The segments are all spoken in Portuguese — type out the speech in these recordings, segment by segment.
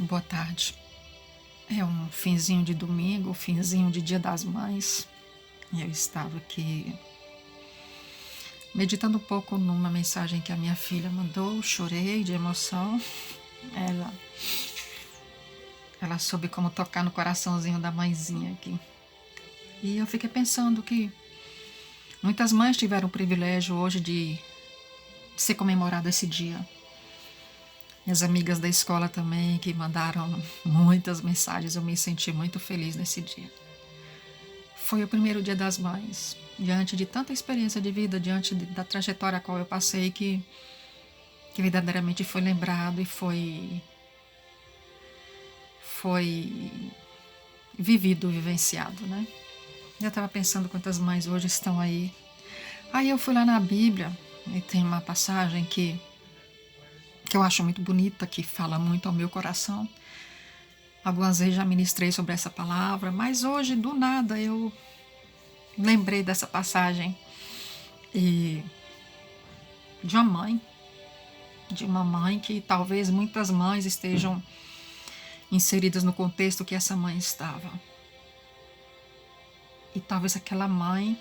Boa tarde. É um finzinho de domingo, finzinho de Dia das Mães. E eu estava aqui meditando um pouco numa mensagem que a minha filha mandou. Chorei de emoção. Ela, ela soube como tocar no coraçãozinho da mãezinha aqui. E eu fiquei pensando que muitas mães tiveram o privilégio hoje de ser comemorado esse dia. Minhas amigas da escola também, que mandaram muitas mensagens, eu me senti muito feliz nesse dia. Foi o primeiro Dia das Mães, diante de tanta experiência de vida, diante da trajetória a qual eu passei, que verdadeiramente foi lembrado e foi vivido, vivenciado, né? Eu estava pensando quantas mães hoje estão aí. Aí eu fui lá na Bíblia e tem uma passagem que eu acho muito bonita, que fala muito ao meu coração. Algumas vezes já ministrei sobre essa palavra, mas hoje, do nada, eu lembrei dessa passagem e de uma mãe que talvez muitas mães estejam inseridas no contexto que essa mãe estava. E talvez aquela mãe,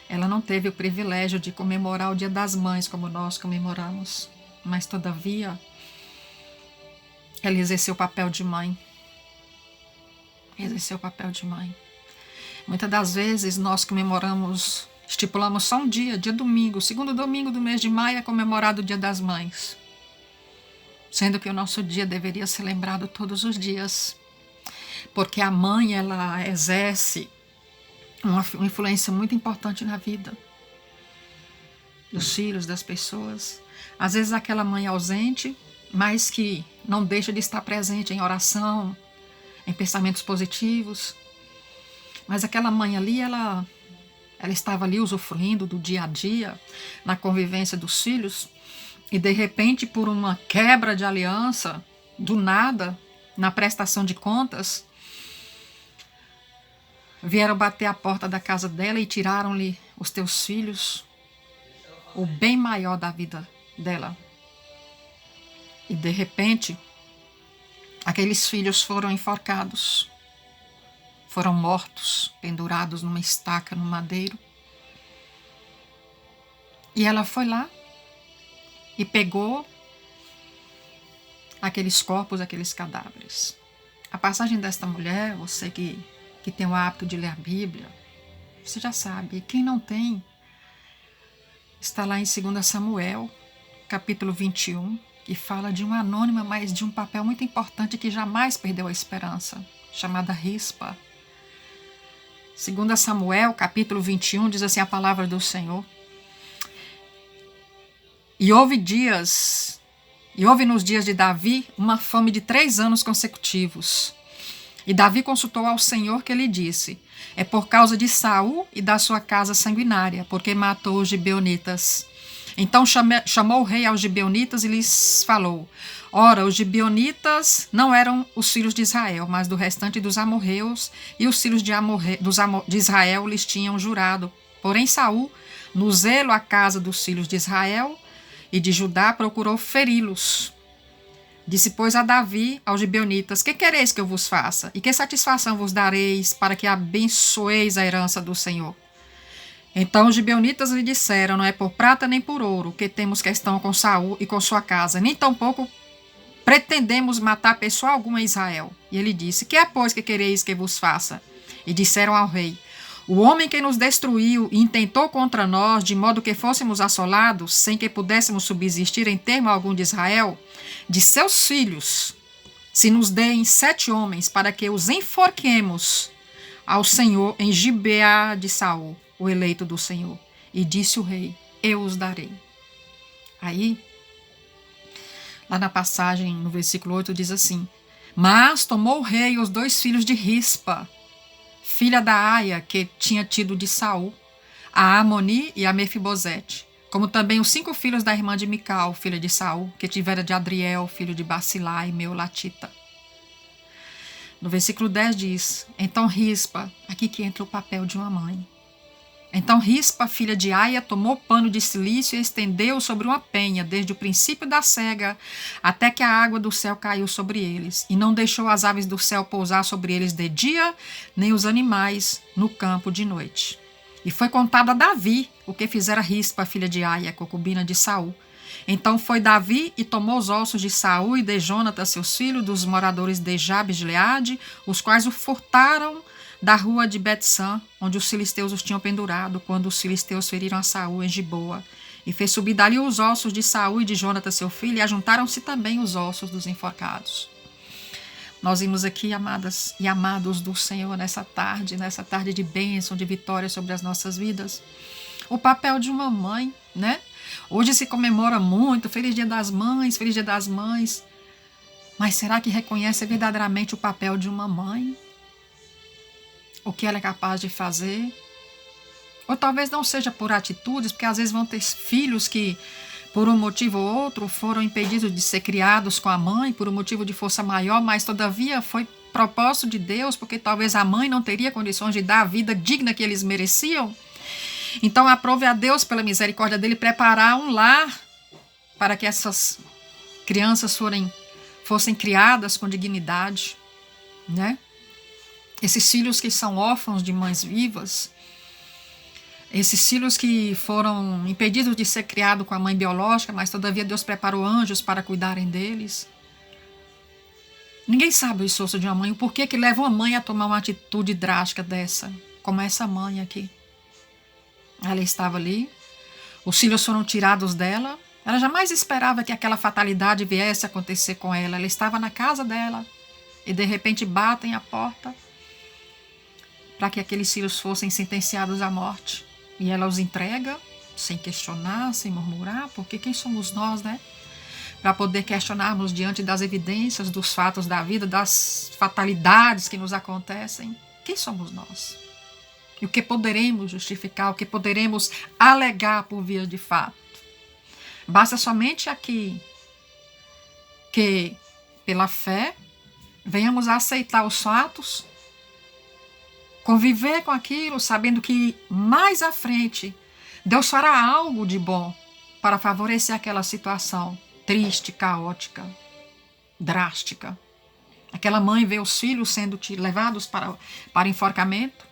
ela não teve o privilégio de comemorar o Dia das Mães como nós comemoramos, mas todavia ela exerceu o papel de mãe. Exerceu o papel de mãe. Muitas das vezes nós comemoramos, estipulamos só um dia domingo, o segundo domingo do mês de maio é comemorado o Dia das Mães. Sendo que o nosso dia deveria ser lembrado todos os dias. Porque a mãe, ela exerce uma influência muito importante na vida dos filhos, das pessoas. Às vezes aquela mãe ausente, mas que não deixa de estar presente em oração, em pensamentos positivos. Mas aquela mãe ali, ela estava ali usufruindo do dia a dia, na convivência dos filhos, e de repente, por uma quebra de aliança, do nada, na prestação de contas, vieram bater a porta da casa dela e tiraram-lhe os teus filhos, o bem maior da vida dela. E de repente, aqueles filhos foram enforcados, foram mortos, pendurados numa estaca, no madeiro. E ela foi lá e pegou aqueles corpos, aqueles cadáveres. A passagem desta mulher, você que tem o hábito de ler a Bíblia, você já sabe. E quem não tem, está lá em 2 Samuel, capítulo 21, que fala de uma anônima, mas de um papel muito importante que jamais perdeu a esperança, chamada Rispa. 2 Samuel, capítulo 21, diz assim a palavra do Senhor. E houve nos dias de Davi uma fome de 3 anos consecutivos. E Davi consultou ao Senhor, que lhe disse: é por causa de Saul e da sua casa sanguinária, porque matou os gibeonitas. Então chamou o rei aos gibeonitas e lhes falou: ora, os gibeonitas não eram os filhos de Israel, mas do restante dos amorreus, e os filhos de Israel lhes tinham jurado. Porém Saul, no zelo à casa dos filhos de Israel e de Judá, procurou feri-los. Disse, pois, a Davi, aos gibeonitas: que quereis que eu vos faça? E que satisfação vos dareis para que abençoeis a herança do Senhor? Então os gibeonitas lhe disseram: não é por prata nem por ouro que temos questão com Saul e com sua casa, nem tampouco pretendemos matar pessoa alguma em Israel. E ele disse: que é, pois, que quereis que vos faça? E disseram ao rei: o homem que nos destruiu e intentou contra nós, de modo que fôssemos assolados, sem que pudéssemos subsistir em termo algum de Israel, de seus filhos, se nos deem 7 homens, para que os enforquemos ao Senhor em Gibeá de Saul, o eleito do Senhor. E disse o rei: eu os darei. Aí, lá na passagem, no versículo 8, diz assim: mas tomou o rei os 2 filhos de Rispa, filha da Aia, que tinha tido de Saul, a Amoni e a Mefibosete, como também os 5 filhos da irmã de Mical, filha de Saul, que tivera de Adriel, filho de Basilai, Meolatita. No versículo 10 diz: então Rispa, aqui que entra o papel de uma mãe, Então Rispa, filha de Aia, tomou pano de cilício e estendeu-o sobre uma penha, desde o princípio da cega até que a água do céu caiu sobre eles, e não deixou as aves do céu pousar sobre eles de dia, nem os animais no campo de noite. E foi contado a Davi o que fizera Rispa, filha de Aia, concubina de Saul. Então foi Davi e tomou os ossos de Saul e de Jonatas, seus filhos, dos moradores de Jabes de Gileade, os quais o furtaram da rua de Betsã, onde os filisteus os tinham pendurado, quando os filisteus feriram a Saul em Giboa. E fez subir dali os ossos de Saul e de Jonatas, seu filho, e ajuntaram-se também os ossos dos enforcados. Nós vimos aqui, amadas e amados do Senhor, nessa tarde de bênção, de vitória sobre as nossas vidas, o papel de uma mãe, né? Hoje se comemora muito, Feliz Dia das Mães, Feliz Dia das Mães. Mas será que reconhece verdadeiramente o papel de uma mãe? O que ela é capaz de fazer? Ou talvez não seja por atitudes, porque às vezes vão ter filhos que, por um motivo ou outro, foram impedidos de ser criados com a mãe, por um motivo de força maior, mas todavia foi propósito de Deus, porque talvez a mãe não teria condições de dar a vida digna que eles mereciam. Então aprove a Deus, pela misericórdia dele, preparar um lar para que essas crianças fossem criadas com dignidade, né? Esses filhos que são órfãos de mães vivas, esses filhos que foram impedidos de ser criados com a mãe biológica, mas todavia Deus preparou anjos para cuidarem deles. Ninguém sabe o esforço de uma mãe, o porquê que leva uma mãe a tomar uma atitude drástica dessa, como essa mãe aqui. Ela estava ali, os filhos foram tirados dela, ela jamais esperava que aquela fatalidade viesse a acontecer com ela. Ela estava na casa dela e de repente batem a porta para que aqueles filhos fossem sentenciados à morte. E ela os entrega, sem questionar, sem murmurar, porque quem somos nós, né? Para poder questionarmos diante das evidências, dos fatos da vida, das fatalidades que nos acontecem. Quem somos nós? E o que poderemos justificar, o que poderemos alegar por via de fato? Basta somente aqui que, pela fé, venhamos a aceitar os fatos, conviver com aquilo, sabendo que mais à frente Deus fará algo de bom para favorecer aquela situação triste, caótica, drástica. Aquela mãe vê os filhos sendo levados para enforcamento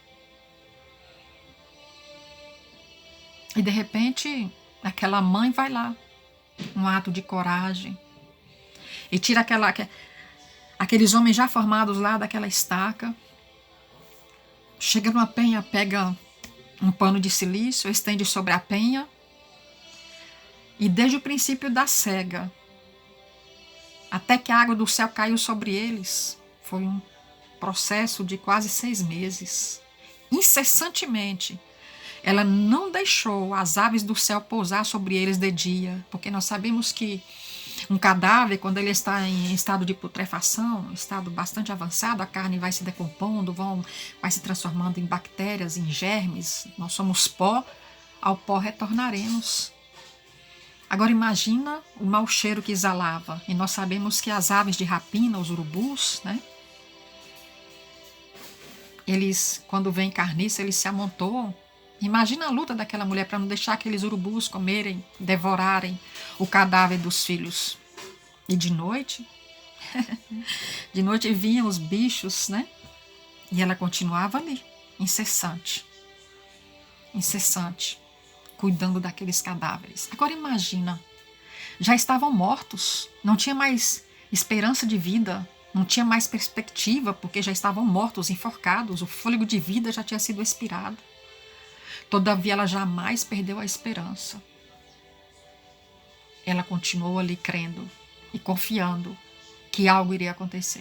e de repente aquela mãe vai lá, um ato de coragem, e tira aqueles homens já formados lá daquela estaca. Chega numa penha, pega um pano de cilício, estende sobre a penha, e desde o princípio da cega até que a água do céu caiu sobre eles, foi um processo de quase 6 meses. Incessantemente, ela não deixou as aves do céu pousar sobre eles de dia, porque nós sabemos que um cadáver, quando ele está em estado de putrefação, estado bastante avançado, a carne vai se decompondo, vai se transformando em bactérias, em germes. Nós somos pó, ao pó retornaremos. Agora imagina o mau cheiro que exalava. E nós sabemos que as aves de rapina, os urubus, né? Eles, quando vêm carniça, eles se amontoam. Imagina a luta daquela mulher para não deixar aqueles urubus comerem, devorarem o cadáver dos filhos. E de noite, de noite vinham os bichos, né? E ela continuava ali, incessante, cuidando daqueles cadáveres. Agora imagina, já estavam mortos, não tinha mais esperança de vida, não tinha mais perspectiva, porque já estavam mortos, enforcados, o fôlego de vida já tinha sido expirado. Todavia, ela jamais perdeu a esperança. Ela continuou ali crendo e confiando que algo iria acontecer.